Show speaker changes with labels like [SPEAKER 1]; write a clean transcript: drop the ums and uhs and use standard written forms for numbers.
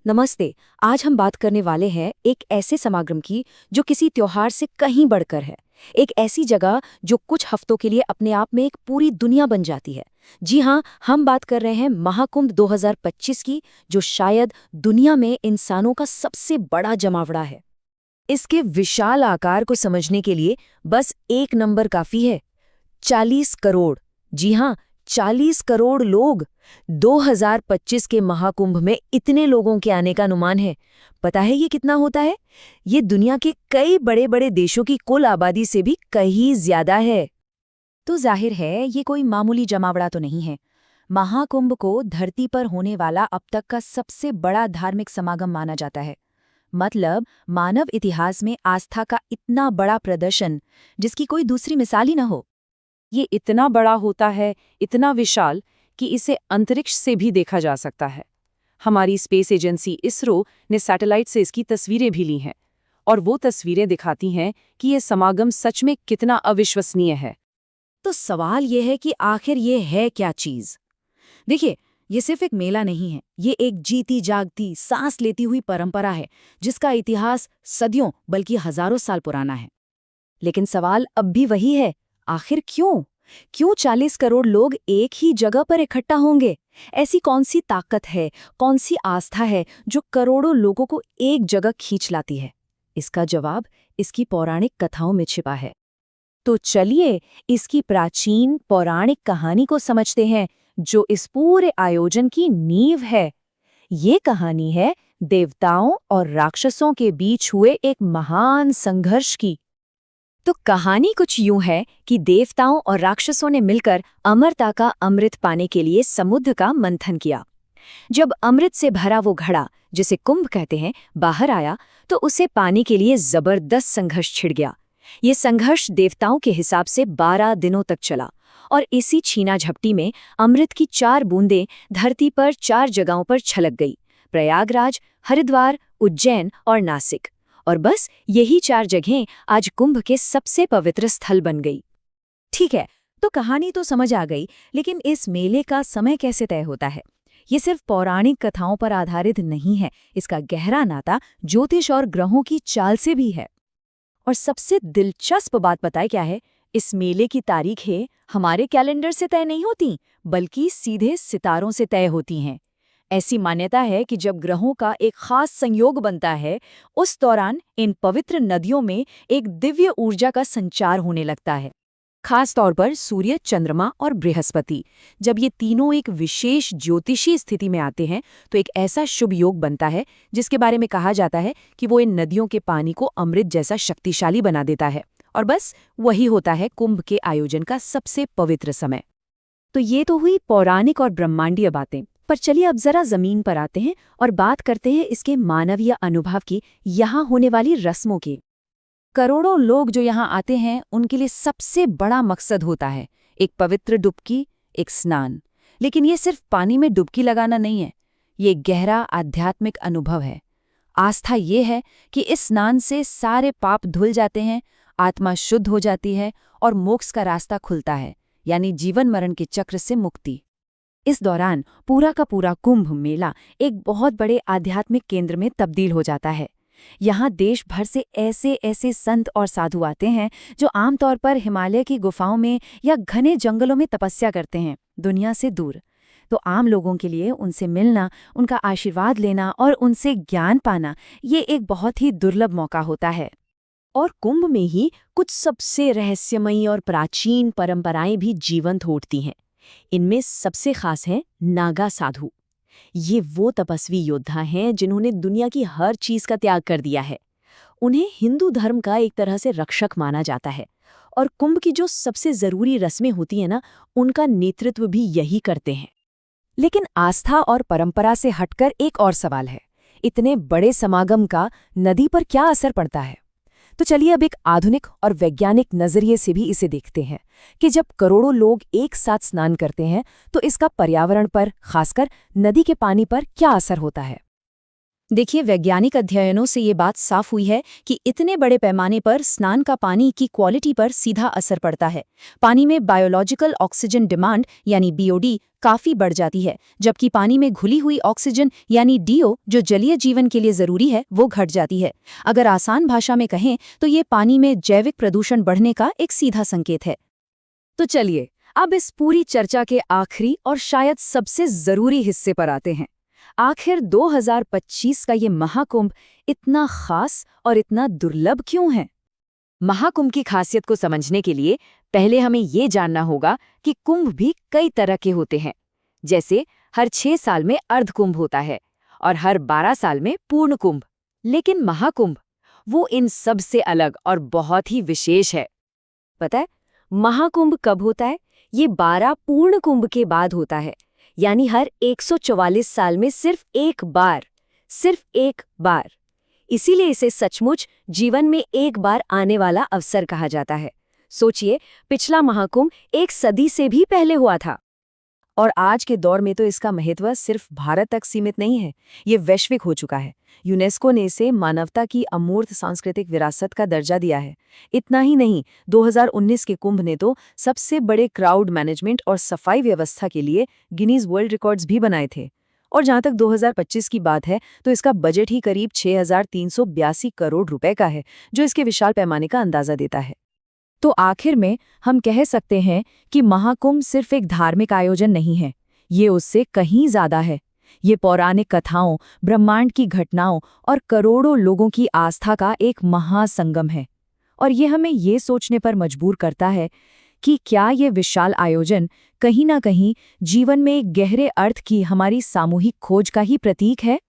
[SPEAKER 1] नमस्ते। आज हम बात करने वाले हैं एक ऐसे समागम की जो किसी त्योहार से कहीं बढ़कर है। एक ऐसी जगह जो कुछ हफ्तों के लिए अपने आप में एक पूरी दुनिया बन जाती है। जी हाँ, हम बात कर रहे हैं महाकुंभ 2025 की, जो शायद दुनिया में इंसानों का सबसे बड़ा जमावड़ा है। इसके विशाल आकार को समझने के लिए बस एक नंबर काफी है। 40 करोड़। जी हाँ, 40 करोड़ लोग। 2025 के महाकुंभ में इतने लोगों के आने का अनुमान है। पता है ये कितना होता है? ये दुनिया के कई बड़े बड़े देशों की कुल आबादी से भी कहीं ज्यादा है।
[SPEAKER 2] तो जाहिर है ये कोई मामूली जमावड़ा तो नहीं है। महाकुंभ को धरती पर होने वाला अब तक का सबसे बड़ा धार्मिक समागम माना जाता है। मतलब मानव इतिहास में आस्था का इतना बड़ा प्रदर्शन जिसकी कोई दूसरी मिसाल ही न हो।
[SPEAKER 3] ये इतना बड़ा होता है, इतना विशाल कि इसे अंतरिक्ष से भी देखा जा सकता है। हमारी स्पेस एजेंसी इसरो ने सैटेलाइट से इसकी तस्वीरें भी ली हैं, और वो तस्वीरें दिखाती हैं कि ये समागम सच में कितना अविश्वसनीय है।
[SPEAKER 2] तो सवाल ये है कि आखिर ये है क्या चीज? देखिए, ये सिर्फ एक मेला नहीं है, ये एक जीती जागती सांस लेती हुई परंपरा है जिसका इतिहास सदियों बल्कि हजारों साल पुराना है।
[SPEAKER 1] लेकिन सवाल अब भी वही है, आखिर क्यों? क्यों 40 करोड़ लोग एक ही जगह पर इकट्ठा होंगे? ऐसी कौन सी ताकत है, कौन सी आस्था है जो करोड़ों लोगों को एक जगह खींच लाती है? इसका जवाब इसकी पौराणिक कथाओं में छिपा है। तो चलिए इसकी प्राचीन पौराणिक कहानी को समझते हैं, जो इस पूरे आयोजन की नींव है। ये कहानी है देवताओं और राक्षसों के बीच हुए एक महान संघर्ष की। तो कहानी कुछ यूं है कि देवताओं और राक्षसों ने मिलकर अमरता का अमृत पाने के लिए समुद्र का मंथन किया। जब अमृत से भरा वो घड़ा, जिसे कुंभ कहते हैं, बाहर आया तो उसे पाने के लिए जबरदस्त संघर्ष छिड़ गया। ये संघर्ष देवताओं के हिसाब से 12 दिनों तक चला, और इसी छीना झपटी में अमृत की 4 बूंदें धरती पर 4 जगहों पर छलक गई: प्रयागराज, हरिद्वार, उज्जैन और नासिक। और बस यही 4 जगहें आज कुंभ के सबसे पवित्र स्थल बन गई।
[SPEAKER 2] ठीक है, तो कहानी तो समझ आ गई, लेकिन इस मेले का समय कैसे तय होता है? ये सिर्फ पौराणिक कथाओं पर आधारित नहीं है, इसका गहरा नाता ज्योतिष और ग्रहों की चाल से भी है। और सबसे दिलचस्प बात बताए क्या है? इस मेले की तारीखें हमारे कैलेंडर से तय नहीं होती, बल्कि सीधे सितारों से तय होती हैं। ऐसी मान्यता है कि जब ग्रहों का एक खास संयोग बनता है, उस दौरान इन पवित्र नदियों में एक दिव्य ऊर्जा का संचार होने लगता है। खास तौर पर सूर्य, चंद्रमा और बृहस्पति, जब ये तीनों एक विशेष ज्योतिषीय स्थिति में आते हैं, तो एक ऐसा शुभ योग बनता है जिसके बारे में कहा जाता है कि वो इन नदियों के पानी को अमृत जैसा शक्तिशाली बना देता है। और बस वही होता है कुंभ के आयोजन का सबसे पवित्र समय। तो ये तो हुई पौराणिक और ब्रह्मांडीय बातें, पर चलिए अब जरा जमीन पर आते हैं और बात करते हैं इसके मानवीय अनुभव की, यहाँ होने वाली रस्मों की। करोड़ों लोग जो यहाँ आते हैं, उनके लिए सबसे बड़ा मकसद होता है एक पवित्र डुबकी, एक स्नान। लेकिन ये सिर्फ पानी में डुबकी लगाना नहीं है, ये गहरा आध्यात्मिक अनुभव है। आस्था ये है कि इस स्नान से सारे पाप धुल जाते हैं, आत्मा शुद्ध हो जाती है और मोक्ष का रास्ता खुलता है, यानी जीवन मरण के चक्र से मुक्ति। इस दौरान पूरा का पूरा कुंभ मेला एक बहुत बड़े आध्यात्मिक केंद्र में तब्दील हो जाता है। यहाँ देश भर से ऐसे ऐसे संत और साधु आते हैं जो आमतौर पर हिमालय की गुफाओं में या घने जंगलों में तपस्या करते हैं, दुनिया से दूर। तो आम लोगों के लिए उनसे मिलना, उनका आशीर्वाद लेना और उनसे ज्ञान पाना, ये एक बहुत ही दुर्लभ मौका होता है। और कुंभ में ही कुछ सबसे रहस्यमयी और प्राचीन परंपराएं भी जीवंत उठती हैं। इनमें सबसे खास है नागा साधु। ये वो तपस्वी योद्धा हैं जिन्होंने दुनिया की हर चीज का त्याग कर दिया है। उन्हें हिंदू धर्म का एक तरह से रक्षक माना जाता है, और कुंभ की जो सबसे जरूरी रस्में होती हैं ना, उनका नेतृत्व भी यही करते हैं। लेकिन आस्था और परंपरा से हटकर एक और सवाल है, इतने बड़े समागम का नदी पर क्या असर पड़ता है? तो चलिए अब एक आधुनिक और वैज्ञानिक नजरिए से भी इसे देखते हैं कि जब करोड़ों लोग एक साथ स्नान करते हैं तो इसका पर्यावरण पर, खासकर नदी के पानी पर क्या असर होता है।
[SPEAKER 1] देखिए, वैज्ञानिक अध्ययनों से ये बात साफ हुई है कि इतने बड़े पैमाने पर स्नान का पानी की क्वालिटी पर सीधा असर पड़ता है। पानी में बायोलॉजिकल ऑक्सीजन डिमांड यानी बीओडी काफी बढ़ जाती है, जबकि पानी में घुली हुई ऑक्सीजन यानी डीओ जो जलीय जीवन के लिए जरूरी है वो घट जाती है। अगर आसान भाषा में कहें तो ये पानी में जैविक प्रदूषण बढ़ने का एक सीधा संकेत है।
[SPEAKER 2] तो चलिए अब इस पूरी चर्चा के आखिरी और शायद सबसे जरूरी हिस्से पर आते हैं। आखिर 2025 का ये महाकुंभ इतना खास और इतना दुर्लभ क्यों है? महाकुंभ की खासियत को समझने के लिए पहले हमें ये जानना होगा कि कुंभ भी कई तरह के होते हैं। जैसे हर 6 साल में अर्धकुंभ होता है और हर 12 साल में पूर्ण कुंभ। लेकिन महाकुंभ वो इन सब से अलग और बहुत ही विशेष है।
[SPEAKER 1] पता है महाकुंभ कब होता है? ये 12 पूर्ण कुंभ के बाद होता है, यानी हर 144 साल में सिर्फ एक बार। इसीलिए इसे सचमुच जीवन में एक बार आने वाला अवसर कहा जाता है। सोचिए, पिछला महाकुंभ 1 सदी से भी पहले हुआ था। और आज के दौर में तो इसका महत्व सिर्फ भारत तक सीमित नहीं है, ये वैश्विक हो चुका है। यूनेस्को ने इसे मानवता की अमूर्त सांस्कृतिक विरासत का दर्जा दिया है। इतना ही नहीं, 2019 के कुंभ ने तो सबसे बड़े क्राउड मैनेजमेंट और सफाई व्यवस्था के लिए गिनीज वर्ल्ड रिकॉर्ड्स भी बनाए थे। और जहां तक 2025 की बात है तो इसका बजट ही करीब 6,382 करोड़ रुपए का है, जो इसके विशाल पैमाने का अंदाजा देता है।
[SPEAKER 2] तो आखिर में हम कह सकते हैं कि महाकुंभ सिर्फ एक धार्मिक आयोजन नहीं है, ये उससे कहीं ज्यादा है। ये पौराणिक कथाओं, ब्रह्मांड की घटनाओं और करोड़ों लोगों की आस्था का एक महासंगम है। और ये हमें ये सोचने पर मजबूर करता है कि क्या ये विशाल आयोजन कहीं ना कहीं जीवन में एक गहरे अर्थ की हमारी सामूहिक खोज का ही प्रतीक है।